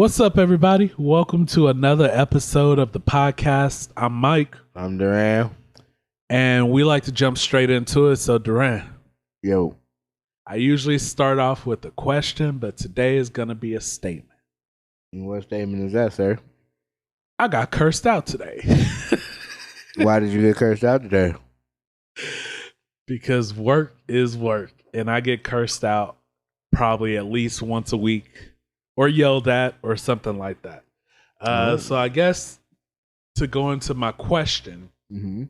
What's up, everybody? Welcome to another episode of the podcast. I'm Mike, I'm Duran. and we like to jump straight into it. So, Duran, Yo, I usually start off with a question, but today is going to be a statement. what statement is that, sir? I got cursed out today Why did you get cursed out today? because work is work, and I get cursed out probably at least once a week or yelled at or something like that. So, I guess to go into my question, Mm-hmm.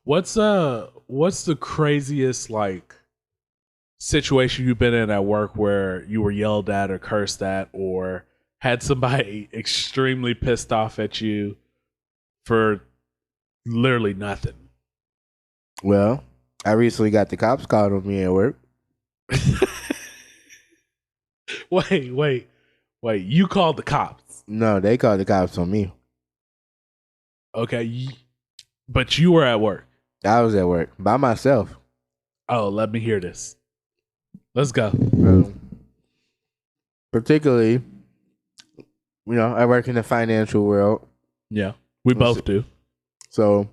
what's the craziest situation you've been in at work where you were yelled at or cursed at or had somebody extremely pissed off at you for literally nothing? Well, I recently got the cops called on me at work. Wait. You called the cops. No, they called the cops on me. Okay. But you were at work. I was at work by myself. Oh, let me hear this. Let's go. Particularly, I work in the financial world. Yeah. We both do. So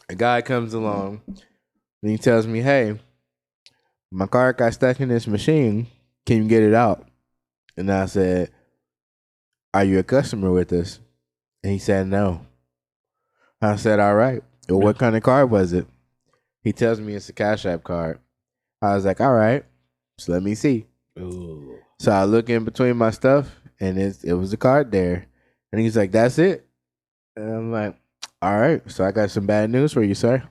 a guy comes along and he tells me, "Hey, my car got stuck in this machine. Can you get it out?" And I said, "Are you a customer with us?" And he said, "No." I said, "All right. Well, what kind of card was it?" He tells me it's a Cash App card. I was like, "All right. So let me see." Ooh. So I look in between my stuff and it was a card there. And he's like, "That's it?" And I'm like, "All right. So I got some bad news for you, sir.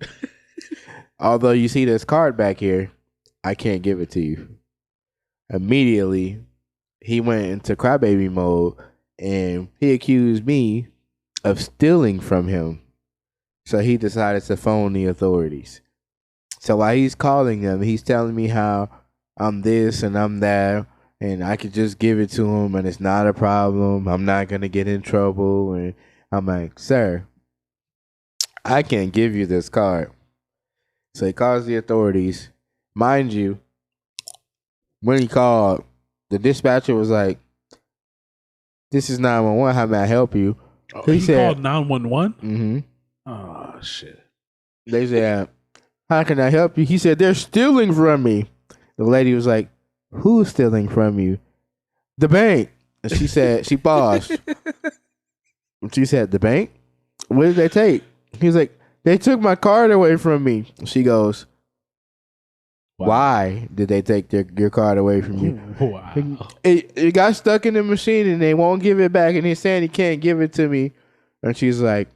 Although you see this card back here, I can't give it to you." Immediately, he went into crybaby mode and he accused me of stealing from him. So he decided to phone the authorities. So while he's calling them, he's telling me how I'm this and I'm that, and I could just give it to him and it's not a problem. I'm not going to get in trouble. And I'm like, "Sir, I can't give you this card." So he calls the authorities. Mind you, when he called, the dispatcher was like, "This is 911. How may I help you?" Oh, He he said- called 911? Mm-hmm. Oh, shit. They said, "How can I help you?" He said, "They're stealing from me." The lady was like, "Who's stealing from you?" "The bank." And she said, she paused. And she said, "The bank? What did they take?" He was like, "They took my card away from me." She goes, Wow. "Why did they take your card away from you?" Wow. It got stuck in the machine and they won't give it back. And he's saying he can't give it to me. And she's like,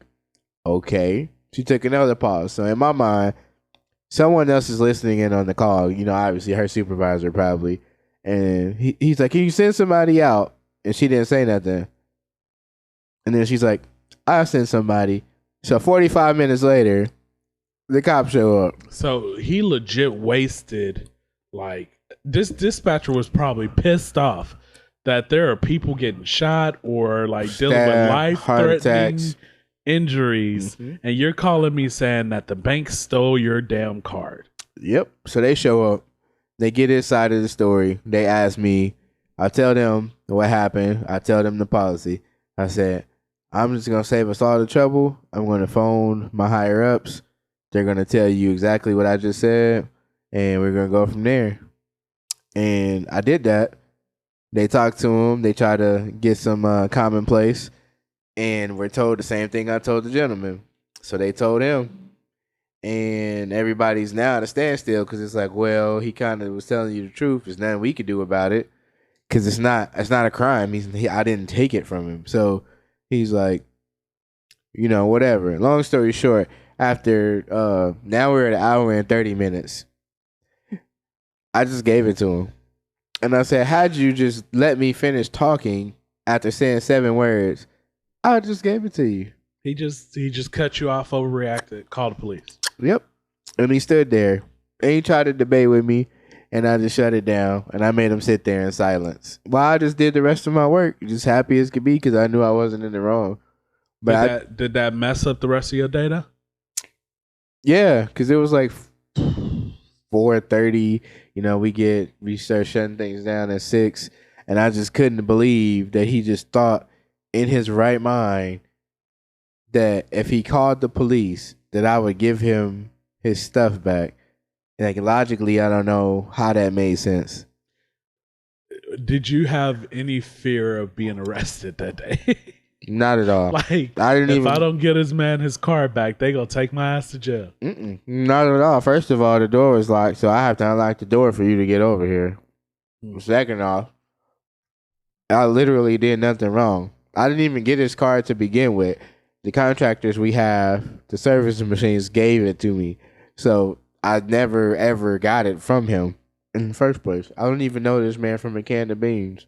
"Okay." She took another pause. So in my mind, someone else is listening in on the call. Obviously her supervisor probably. And he's like, "Can you send somebody out?" And she didn't say nothing. And then she's like, "I'll send somebody." So 45 minutes later, the cops show up. So he legit wasted, this dispatcher was probably pissed off that there are people getting shot or dealing with Stabbed, heart life-threatening attacks. injuries, Mhm. and you're calling me saying that the bank stole your damn card. Yep. So they show up. They get inside of the story. They ask me. I tell them what happened. I tell them the policy. I said, "I'm just going to save us all the trouble. I'm going to phone my higher ups. They're going to tell you exactly what I just said. And we're going to go from there." And I did that. They talked to him. They tried to get some commonplace. And we're told the same thing I told the gentleman. So they told him. And everybody's now at a standstill because it's like, well, he kind of was telling you the truth. There's nothing we could do about it because it's not a crime. I didn't take it from him. So he's like, whatever. Long story short, after now we're at an hour and 30 minutes. I just gave it to him. And I said, "Had you just let me finish talking after saying 7 words, I just gave it to you." He just cut you off, overreacted, called the police. Yep. And he stood there and he tried to debate with me and I just shut it down and I made him sit there in silence. While I just did the rest of my work, just happy as could be because I knew I wasn't in the wrong. But Did that mess up the rest of your day, though? yeah, because it was like 4:30. We start shutting things down at 6. And I just couldn't believe that he just thought in his right mind that if he called the police, that I would give him his stuff back. Like, logically, I don't know how that made sense. Did you have any fear of being arrested that day? Not at all. Like, I didn't if even. I don't get his man his car back, they gonna take my ass to jail. Not at all. First of all, the door was locked, so I have to unlock the door for you to get over here. Second off, I literally did nothing wrong. I didn't even get his car to begin with. The contractors we have, the service machines, gave it to me. So I never, ever got it from him in the first place. I don't even know this man from a can of beans.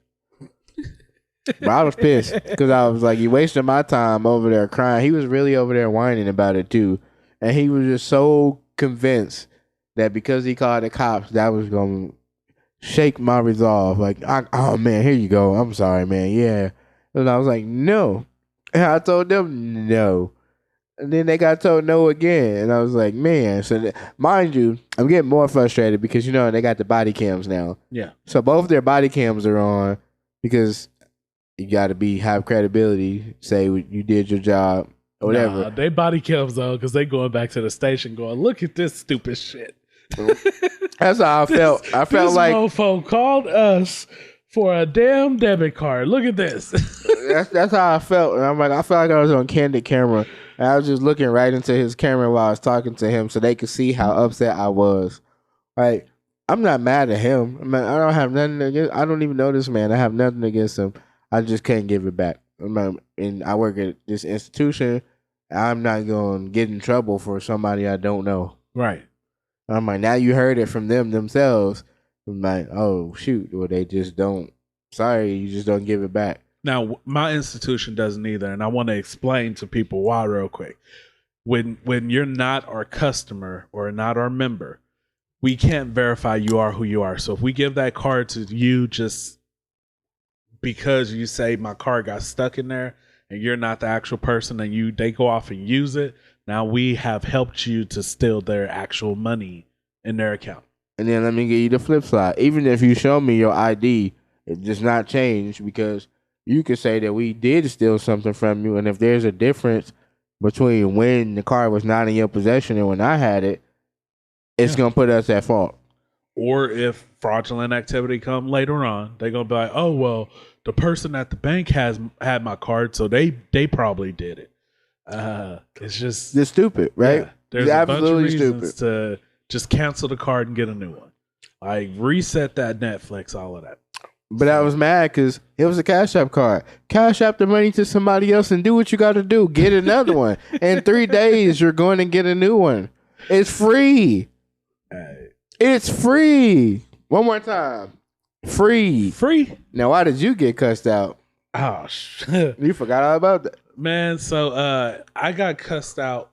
But I was pissed because I was like, you wasted my time over there crying. He was really over there whining about it too. And he was just so convinced that because he called the cops, that was going to shake my resolve. Like, oh man, here you go. I'm sorry, man. Yeah. And I was like, no. And I told them no. And then they got told no again. And I was like, man. So, mind you, I'm getting more frustrated because, you know, they got the body cams now. Yeah. So both their body cams are on because you got to have credibility, say you did your job or whatever. Nah, they body cams on because they going back to the station going, look at this stupid shit. That's how I felt. I felt this like mofo called us for a damn debit card. Look at this. that's how I felt. And I'm like, I felt like I was on candid camera. And I was just looking right into his camera while I was talking to him so they could see how upset I was. Like, I'm not mad at him. I don't have nothing against. I don't even know this man. I have nothing against him. I just can't give it back. And I work at this institution. I'm not going to get in trouble for somebody I don't know. Right. I'm like, now you heard it from them themselves. I'm like, oh, shoot. Well, they just don't. Sorry, you just don't give it back. Now, my institution doesn't either. And I want to explain to people why real quick. When you're not our customer or not our member, we can't verify you are who you are. So if we give that card to you just because you say my card got stuck in there and you're not the actual person and they go off and use it, now we have helped you to steal their actual money in their account. And then let me give you the flip side. Even if you show me your ID, it does not change because you could say that we did steal something from you. And if there's a difference between when the card was not in your possession and when I had it, it's going to put us at fault. Or if fraudulent activity come later on, they're going to be like, oh, well, the person at the bank had my card, so they probably did it. It's just... It's stupid, right? Yeah, there's it's a bunch of reasons stupid. to just cancel the card and get a new one. Like, reset that Netflix, all of that. But I was mad because it was a Cash App card. Cash App the money to somebody else and do what you got to do. Get another one. In 3 days, you're going to get a new one. It's free. It's free. One more time. Free. Free? Now, why did you get cussed out? Oh, shit. You forgot all about that. Man, so I got cussed out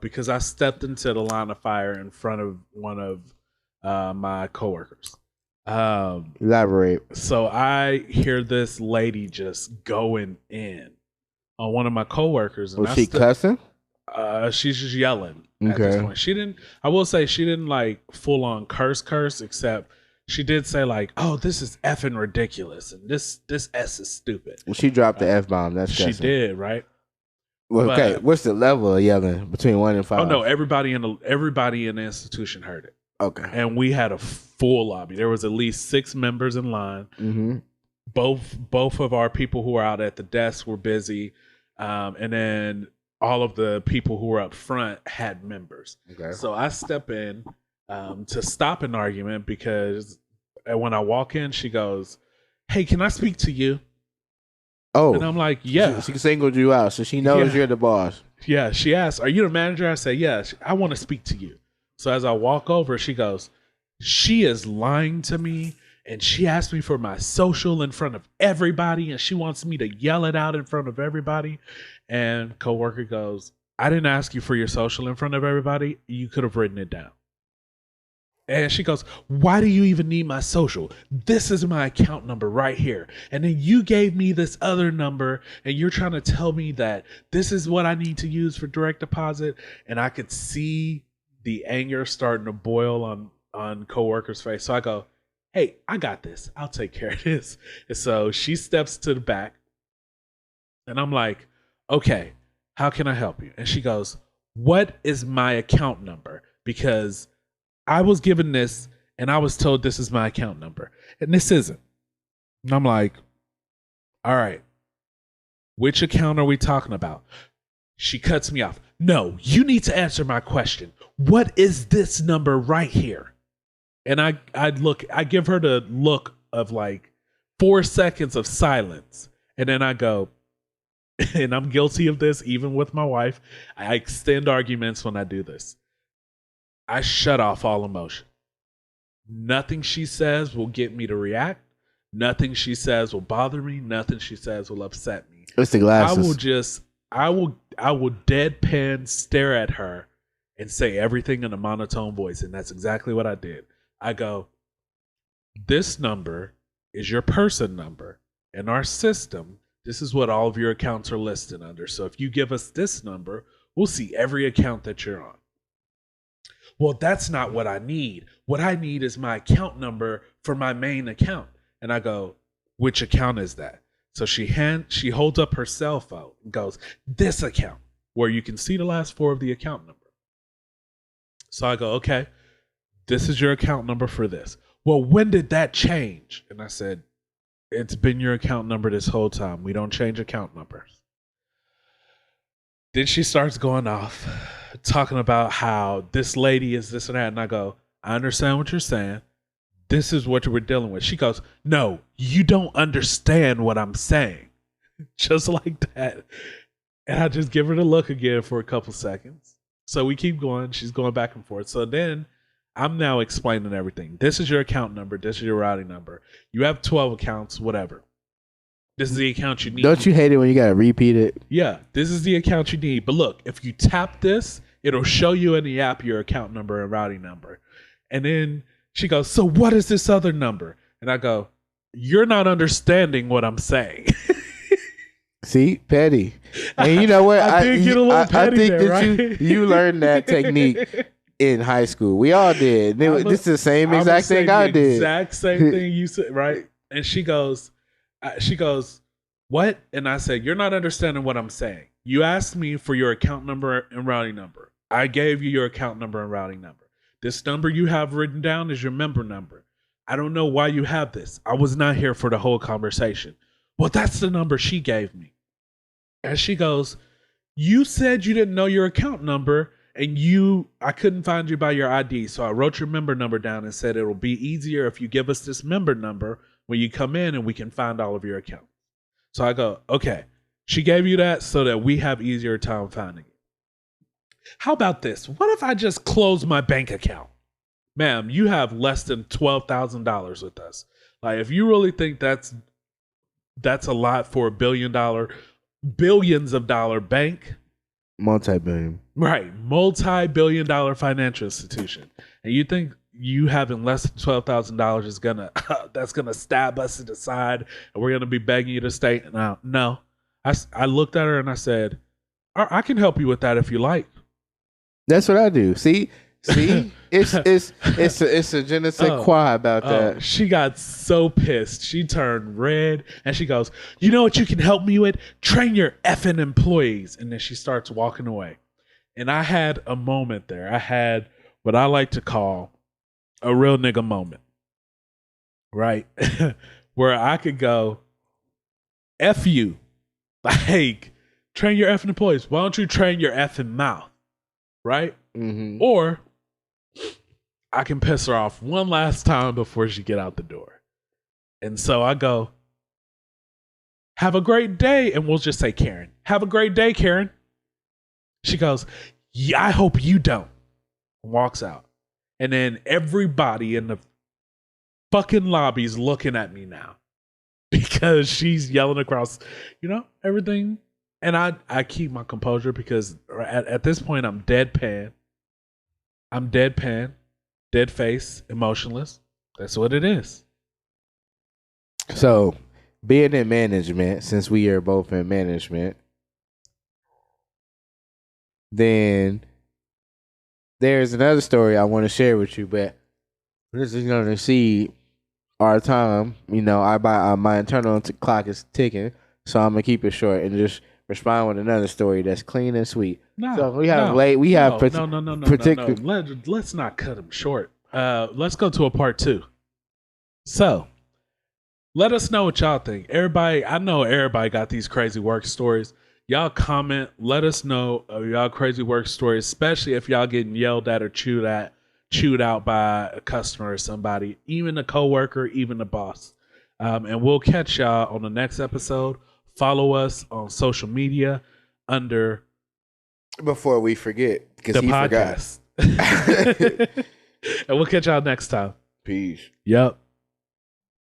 because I stepped into the line of fire in front of one of my coworkers. Elaborate. So I hear this lady just going in on one of my coworkers. And Was she cussing? She's just yelling at this point. I will say she didn't like full on curse, except she did say like, oh, this is effing ridiculous. And this S is stupid. Well, she dropped the F-bomb. That's she cussing. did, right? Well, okay. What's the level of yelling between 1 and 5? Oh no, everybody in the institution heard it. Okay. And we had a full lobby. There was at least 6 members in line. Mm-hmm. Both of our people who were out at the desk were busy. And then all of the people who were up front had members. Okay. So I step in to stop an argument because when I walk in, she goes, hey, can I speak to you? Oh. And I'm like, yeah. She singled you out, so she knows you're the boss. Yeah. She asked, are you the manager? I said, yeah. I want to speak to you. So as I walk over, she goes, she is lying to me. And she asked me for my social in front of everybody. And she wants me to yell it out in front of everybody. And coworker goes, I didn't ask you for your social in front of everybody. You could have written it down. And she goes, why do you even need my social? This is my account number right here. And then you gave me this other number and you're trying to tell me that this is what I need to use for direct deposit. And I could see the anger starting to boil on coworker's face. So I go, hey, I got this. I'll take care of this. And so she steps to the back, and I'm like, okay, how can I help you? And she goes, what is my account number? Because I was given this and I was told this is my account number, and this isn't. And I'm like, all right, which account are we talking about? She cuts me off. No, you need to answer my question. What is this number right here? And I give her the look of like 4 seconds of silence. And then I go, and I'm guilty of this even with my wife. I extend arguments when I do this. I shut off all emotion. Nothing she says will get me to react. Nothing she says will bother me. Nothing she says will upset me. It's the glasses. I will deadpan stare at her and say everything in a monotone voice. And that's exactly what I did. I go, this number is your person number. In our system, this is what all of your accounts are listed under. So if you give us this number, we'll see every account that you're on. Well, that's not what I need. What I need is my account number for my main account. And I go, which account is that? So she holds up her cell phone and goes, this account, where you can see the last 4 of the account number. So I go, okay, this is your account number for this. Well, when did that change? And I said, it's been your account number this whole time. We don't change account numbers. Then she starts going off, talking about how this lady is this and that. And I go, I understand what you're saying. This is what we're dealing with. She goes, no, you don't understand what I'm saying. Just like that. And I just give her the look again for a couple seconds. So we keep going. She's going back and forth. So then I'm now explaining everything. This is your account number. This is your routing number. You have 12 accounts, whatever. This is the account you need. Don't you hate it when you got to repeat it? Yeah, this is the account you need. But look, if you tap this, it'll show you in the app your account number and routing number. And then she goes, so what is this other number? And I go, you're not understanding what I'm saying. See, petty. And you know what? I did get a little petty think there, that right? you learned that technique in high school. We all did. This is the same exact thing I did. Exact same thing you said, right? And she goes, what? And I said, you're not understanding what I'm saying. You asked me for your account number and routing number. I gave you your account number and routing number. This number you have written down is your member number. I don't know why you have this. I was not here for the whole conversation. Well, that's the number she gave me. And she goes, you said you didn't know your account number and I couldn't find you by your ID. So I wrote your member number down and said it'll be easier if you give us this member number when you come in and we can find all of your accounts. So I go, okay, she gave you that so that we have easier time finding it. How about this? What if I just close my bank account? Ma'am, you have less than $12,000 with us. Like, if you really think that's a lot for a billions of dollar bank. Multi-billion. Right. Multi-billion dollar financial institution. And you think you having less than $12,000 is that's gonna stab us in the side and we're gonna be begging you to stay? No. I looked at her and I said, I can help you with that if you like. That's what I do. See, it's a je ne sais quoi about that. She got so pissed. She turned red and she goes, you know what you can help me with? Train your effing employees. And then she starts walking away. And I had a moment there. I had what I like to call a real nigga moment. Right? Where I could go, F you. Like, train your effing employees. Why don't you train your effing mouth? Right? Mm-hmm. Or I can piss her off one last time before she get out the door. And so I go, have a great day. And we'll just say, Karen, have a great day, Karen. She goes, yeah, I hope you don't. And walks out. And then everybody in the fucking lobby's looking at me now because she's yelling across, everything. And I keep my composure because at this point I'm deadpan. Dead face, emotionless. That's what it is. So, being in management, since we are both in management, then there's another story I want to share with you, but this is going to see our time. You know, my internal clock is ticking, so I'm gonna keep it short and just respond with another story that's clean and sweet. No, So we have no. particular. Let's not cut him short. Let's go to a part 2. So, let us know what y'all think. Everybody, I know everybody got these crazy work stories. Y'all comment. Let us know y'all crazy work stories, especially if y'all getting yelled at or chewed out by a customer or somebody, even a coworker, even a boss. And we'll catch y'all on the next episode. Follow us on social media under Before we forget, because the he podcast. forgot. And we'll catch y'all next time. Peace. Yep.